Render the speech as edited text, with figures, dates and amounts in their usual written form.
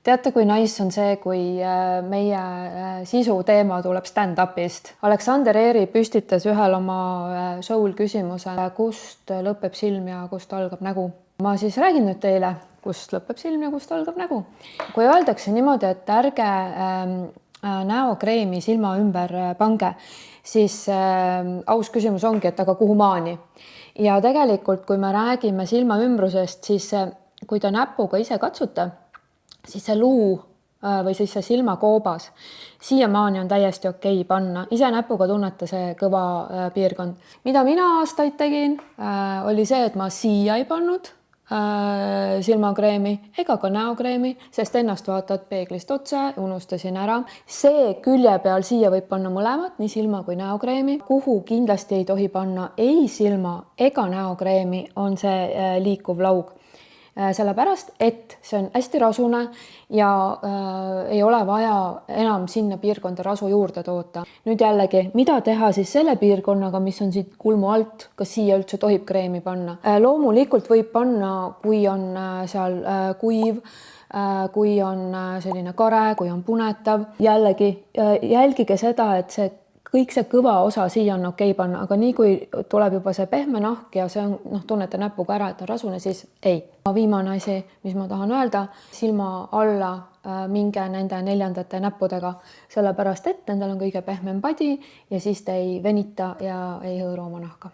Teate, kui nice on see, kui meie sisuteema tuleb stand-upist. Aleksander Eeri püstitas ühel oma show'l küsimuse, kust lõpeb silm ja kust algab nägu. Ma siis räägin nüüd teile, kust lõpeb silm ja kust algab nägu. Kui öeldakse niimoodi, et ärge näokreemi silma ümber pange, siis aus küsimus ongi, et aga kuhu maani? Ja tegelikult, kui me räägime silma ümbrusest, siis kui te näpuga ise katsute, siis see luu või siis see silmakoobas siiamaani on täiesti okei panna. Ise näpuga tunnete see kõva piirkond. Mida mina aastaid tegin, oli see, et ma siia ei pannud silmakreemi ega ka näokreemi, sest ennast vaatad peeglist otsa, unustasin ära. See külje peal siia võib panna mõlemat, nii silma kui näokreemi. Kuhu kindlasti ei tohi panna ei silma ega näokreemi, on see liikuv laug. Sellepärast, et see on hästi rasune ja ei ole vaja enam sinna piirkonda rasu juurde toota. Nüüd jällegi, mida teha siis selle piirkonnaga, mis on siit kulmu alt, kas siia üldse tohib kreemi panna? Loomulikult võib panna, kui on seal kuiv, kui on selline kare, kui on punetav. Jällegi, jälgige seda, et see kõik see kõva osa siia on okei panna, aga nii kui tuleb juba see pehme nahk ja see on, tunnete näpuga ära, et on rasune, siis ei. Viimane asi, mis ma tahan öelda, silma alla minge nende neljandate näppudega, sellepärast et nendel on kõige pehmem padi ja siis te ei venita ja ei hõõru oma nahka.